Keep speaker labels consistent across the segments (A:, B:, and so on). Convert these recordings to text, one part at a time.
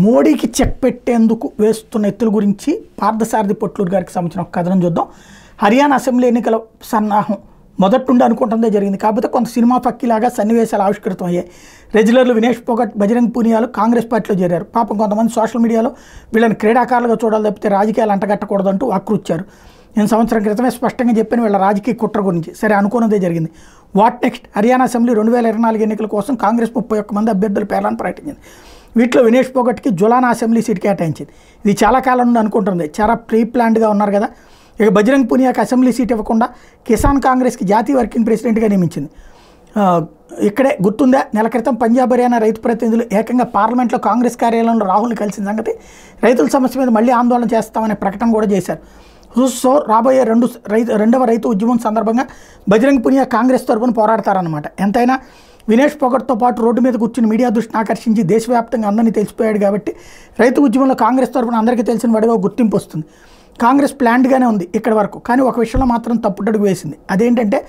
A: మోడీకి చెక్ పెట్టేందుకు వేస్తున్న ఎత్తుల గురించి పార్థసారథి పొట్లూరు గారికి సంబంధించిన ఒక కథనం చూద్దాం. హర్యానా అసెంబ్లీ ఎన్నికల సన్నాహం మొదటి నుండి అనుకుంటుందే జరిగింది. కాకపోతే కొంత సినిమా పక్కిలాగా సన్నివేశాలు ఆవిష్కృతం అయ్యాయి. రెగ్యులర్లు వినేష్ పోగట్, బజరంగ్ పూనియాలు కాంగ్రెస్ పార్టీలో చేరారు. పాపం కొంతమంది సోషల్ మీడియాలో వీళ్ళని క్రీడాకారులుగా చూడాలి తప్పితే రాజకీయాలు అంటగట్టకూడదంటూ ఆక్రుచ్చారు. నేను సంవత్సరం క్రితమే స్పష్టంగా చెప్పాను వీళ్ళ రాజకీయ కుట్ర గురించి. సరే, అనుకున్నదే జరిగింది. What next? హర్యానా అసెంబ్లీ 2024 ఎన్నికల కోసం కాంగ్రెస్ 31 మంది అభ్యర్థుల పేర్లను ప్రకటించింది. వీటిలో వినేష్ పోగట్కి జులానా అసెంబ్లీ సీట్ కేటాయించింది. ఇది చాలా కాలం నుండి అనుకుంటుంది, చాలా ప్రీ ప్లాన్డ్గా ఉన్నారు కదా. ఇక బజరంగ్ పూనియాకి అసెంబ్లీ సీట్ ఇవ్వకుండా కిసాన్ కాంగ్రెస్కి జాతీయ వర్కింగ్ ప్రెసిడెంట్గా నియమించింది. ఇక్కడే గుర్తుందా, నెల క్రితం పంజాబ్ హర్యానా రైతు ప్రతినిధులు ఏకంగా పార్లమెంట్లో కాంగ్రెస్ కార్యాలయంలో రాహుల్ని కలిసిన సంగతి. రైతుల సమస్య మీద మళ్ళీ ఆందోళన చేస్తామనే ప్రకటన కూడా చేశారు. సో రాబోయే రెండవ రైతు ఉద్యమం సందర్భంగా బజరంగ్ పూనియా కాంగ్రెస్ తరఫున పోరాడతారన్నమాట. ఎంతైనా వినేష్ పోగట్తో పాటు రోడ్డు మీద కూర్చుని మీడియా దృష్టిని ఆకర్షించి దేశవ్యాప్తంగా అందరినీ తెలిసిపోయాడు కాబట్టి రైతు ఉద్యమంలో కాంగ్రెస్ తరఫున అందరికీ తెలిసిన వాడిగా గుర్తింపు వస్తుంది. కాంగ్రెస్ ప్లాన్డ్గానే ఉంది ఇక్కడి వరకు. కానీ ఒక విషయంలో మాత్రం తప్పుటడుగు వేసింది. అదేంటంటే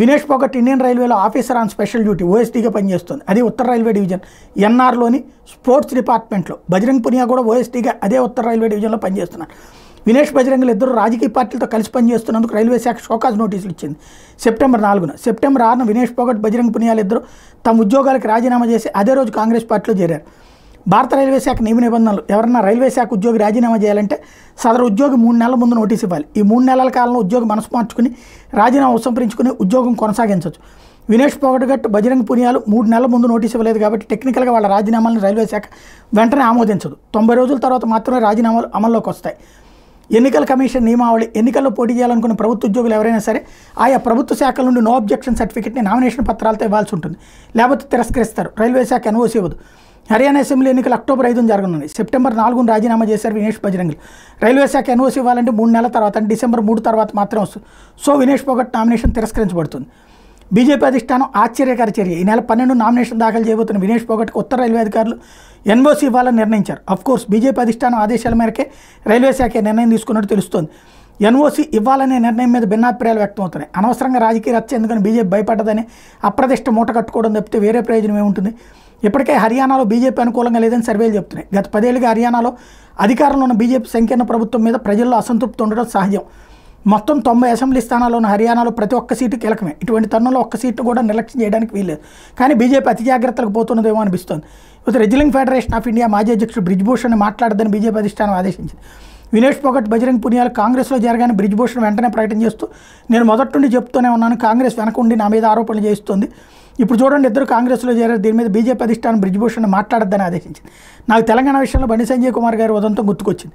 A: వినేష్ పోగట్ ఇండియన్ రైల్వేలో ఆఫీసర్ ఆన్ స్పెషల్ డ్యూటీ ఓఎస్డీగా పనిచేస్తుంది. అది ఉత్తర రైల్వే డివిజన్ ఎన్ఆర్లోని స్పోర్ట్స్ డిపార్ట్మెంట్లో. బజరంగ్ పూనియా కూడా ఓఎస్డీగా అదే ఉత్తర రైల్వే డివిజన్లో పనిచేస్తున్నారు. వినేష్ బజరంగులు ఇద్దరు రాజకీయ పార్టీలతో కలిసి పనిచేస్తున్నందుకు రైల్వే శాఖ షోకాజ్ నోటీసులు ఇచ్చింది సెప్టెంబర్ 4న. సెప్టెంబర్ 6న వినేష్ పోగట్, బజరంగ్ పూనియాలు ఇద్దరు తమ ఉద్యోగాలకు రాజీనామా చేసి అదే రోజు కాంగ్రెస్ పార్టీలో చేరారు. భారత రైల్వే శాఖ నియమ నిబంధనలు ఎవరన్నా రైల్వే శాఖ ఉద్యోగి రాజీనామా చేయాలంటే సదరు ఉద్యోగి 3 నెలల ముందు నోటీసు ఇవ్వాలి. ఈ 3 నెలల కాలంలో ఉద్యోగి మనసు మార్చుకుని రాజీనామా ఉపసంహరించుకుని ఉద్యోగం కొనసాగించవచ్చు. వినేష్ పోగట్, బజరంగ్ పూనియాలు 3 నెలల ముందు నోటీసు ఇవ్వలేదు కాబట్టి టెక్నికల్గా వాళ్ళ రాజీనామాలను రైల్వే శాఖ వెంటనే ఆమోదించదు. 90 రోజుల తర్వాత మాత్రమే రాజీనామాలు అమల్లోకి వస్తాయి. ఎన్నికల కమిషన్ నియమావళి, ఎన్నికల్లో పోటీ చేయాలనుకున్న ప్రభుత్వ ఉద్యోగులు ఎవరైనా సరే ఆయా ప్రభుత్వ శాఖల నుండి నో అబ్జెక్షన్ సర్టిఫికెట్ని నామినేషన్ పత్రాలతో ఇవ్వాల్సి ఉంటుంది. లేకపోతే తిరస్కరిస్తారు. రైల్వే శాఖ ఎన్ఓసీ ఇవ్వదు. హర్యానా అసెంబ్లీ ఎన్నికలు అక్టోబర్ 5న జరగనున్నాయి. సెప్టెంబర్ 4న రాజీనామా చేశారు వినేష్ బజరంగులు. రైల్వే శాఖ ఎన్ఓసీ ఇవ్వాలంటే 3 నెలల తర్వాత, అంటే డిసెంబర్ 3 తర్వాత మాత్రం వస్తుంది. సో వినేష్ పోగట్ నామినేషన్ తిరస్కరించబడుతుంది. బీజేపీ అధిష్టానం ఆశ్చర్యకర చర్య. ఈ నెల 12 నామినేషన్ దాఖలు చేయబోతున్న వినేష్ పోగట్కి ఉత్తర రైల్వే అధికారులు ఎన్ఓసీ ఇవ్వాలని నిర్ణయించారు. అఫ్కోర్స్ బీజేపీ అధిష్టానం ఆదేశాల మేరకే రైల్వే శాఖ నిర్ణయం తీసుకున్నట్టు తెలుస్తోంది. ఎన్ఓసీ ఇవ్వాలనే నిర్ణయం మీద భిన్నాభిప్రాయాలు వ్యక్తమవుతున్నాయి. అనవసరంగా రాజకీయ రచ్చ ఎందుకని బీజేపీ భయపడ్డదని అప్రదిష్ట మూట కట్టుకోవడం తప్పితే వేరే ప్రయోజనం ఏముంటుంది? ఇప్పటికే హర్యానాలో బీజేపీ అనుకూలంగా లేదని సర్వేలు చెప్తున్నాయి. గత 10 ఏళ్ళుగా హర్యానాలో అధికారంలో ఉన్న బీజేపీ సంకీర్ణ ప్రభుత్వం మీద ప్రజల్లో అసంతృప్తి ఉండడం సహజం. మొత్తం 90 అసెంబ్లీ స్థానాల్లో ఉన్న హర్యానాలో ప్రతి ఒక్క సీటు కీలకమే. ఇటువంటి తరుణంలో ఒక్క సీటు కూడా నిర్లక్ష్యం చేయడానికి వీల్లేదు. కానీ బీజేపీ అతి జాగ్రత్తలకు పోతున్నదేమో అనిపిస్తోంది. ఇక రెజ్లింగ్ ఫెడరేషన్ ఆఫ్ ఇండియా మాజీ అధ్యక్షుడు బ్రిజ్భూషణ్ మాట్లాడదని బీజేపీ అధిష్టానం ఆదేశించింది. వినేష్ పోగట్, బజరంగ్ పూనియాలు కాంగ్రెస్లో చేరగానే బ్రిజ్భూషణ్ వెంటనే ప్రకటన చేస్తూ నేను మొదటి నుండి చెప్తూనే ఉన్నాను, కాంగ్రెస్ వెనకుండి నా మీద ఆరోపణలు చేస్తుంది. ఇప్పుడు చూడండి, ఇద్దరు కాంగ్రెస్లో చేరారు. దీని మీద బీజేపీ అధిష్టానం బ్రిజ్భూషణ్ మాట్లాడద్దని ఆదేశించింది. నాకు తెలంగాణ విషయంలో బండి సంజయ్ కుమార్ గారి ఉదంతం గుర్తుకొచ్చింది.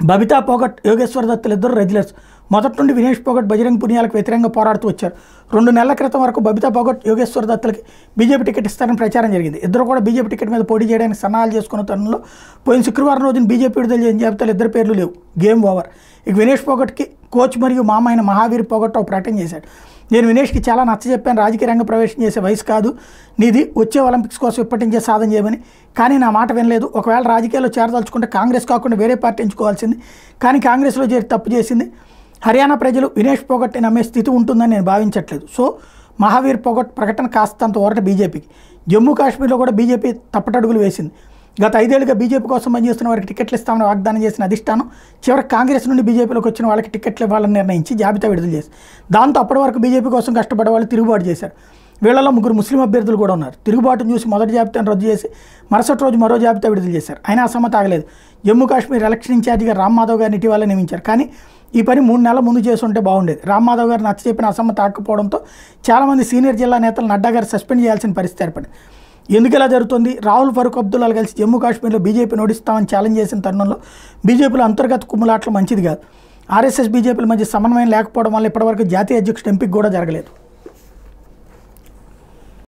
A: బబితా పోగట్, యోగేశ్వర్ దత్తులు ఇద్దరు రెగ్యులర్స్. మొదటి నుండి వినేష్ పోగట్, బజరంగ్ పూనియాలకు వ్యతిరేకంగా పోరాడుతూ వచ్చారు. 2 నెలల క్రితం వరకు బబితా పోగట్, యోగేశ్వర్ దత్తులకి బీజేపీ టికెట్ ఇస్తారని ప్రచారం జరిగింది. ఇద్దరు కూడా బీజేపీ టికెట్ మీద పోటీ చేయడానికి సన్నాహాలు చేసుకున్న తరుణంలో పోయిన శుక్రవారం రోజున బీజేపీ విడుదల చేసిన జాబితాలో ఇద్దరు పేర్లు లేవు. Game over. ఇక వినేష్ పోగట్కి కోచ్ మరియు మామ అయిన మహావీర్ పోగట్ ఒక ప్రకటన చేశాడు. నేను వినేష్కి చాలా నచ్చజెప్పాను, రాజకీయ రంగ ప్రవేశం చేసే వయసు కాదు నీది, వచ్చే ఒలింపిక్స్ కోసం ఇప్పటి నుంచే సాధన చేయమని. కానీ నా మాట వినలేదు. ఒకవేళ రాజకీయాల్లో చేరదలుచుకుంటే కాంగ్రెస్ కాకుండా వేరే పార్టీ ఎంచుకోవాల్సింది. కానీ కాంగ్రెస్లో చేరి తప్పు చేసింది. హర్యానా ప్రజలు వినేష్ పోగట్ని నమ్మే స్థితి ఉంటుందని నేను భావించట్లేదు. సో మహావీర్ పోగట్ ప్రకటన కాస్తంత ఊరట బీజేపీకి. జమ్మూ కాశ్మీర్లో కూడా బీజేపీ తప్పటడుగులు వేసింది. గత 5 ఏళ్లుగా బీజేపీ కోసం పనిచేస్తున్న వారికి టికెట్లు ఇస్తామని వాగ్దానం చేసిన అధిష్టానం చివరికి కాంగ్రెస్ నుండి బీజేపీలోకి వచ్చిన వాళ్ళకి టికెట్లు ఇవ్వాలని నిర్ణయించి జాబితా విడుదల చేసి దాంతో అప్పటి వరకు బీజేపీ కోసం కష్టపడే వాళ్ళు తిరుగుబాటు చేశారు. వీళ్ళలో 3 ముస్లిం అభ్యర్థులు కూడా ఉన్నారు. తిరుగుబాటును చూసి మొదటి జాబితాను రద్దు చేసి మరుసటి రోజు మరో జాబితా విడుదల చేశారు. అయినా అసమ్మతి ఆగలేదు. జమ్మూ కాశ్మీర్ ఎలక్షన్ ఇన్ఛార్జిగా రామ్ మాధవ్ గారిని ఇటీవల నియమించారు. కానీ ఈ పని 3 నెలల ముందు చేసి ఉంటే బాగుండేది. రామ్ మాధవ్ గారు నచ్చచెప్పిన అసమ్మతి ఆకపోవడంతో చాలామంది సీనియర్ జిల్లా నేతలు నడ్డా గారు సస్పెండ్ చేయాల్సిన పరిస్థితి ఏర్పడింది. ఎందుకు ఇలా జరుగుతుంది? రాహుల్ ఫరూక్ అబ్దుల్లా కలిసి జమ్మూ కాశ్మీర్లో బీజేపీని ఓడిస్తామని ఛాలెంజ్ చేసిన తరుణంలో బీజేపీలో అంతర్గత కుమ్ములాట్లు మంచిది కాదు. ఆర్ఎస్ఎస్ బీజేపీల మధ్య సమన్వయం లేకపోవడం వల్ల ఇప్పటివరకు జాతీయ అధ్యక్షుడు ఎంపిక కూడా జరగలేదు.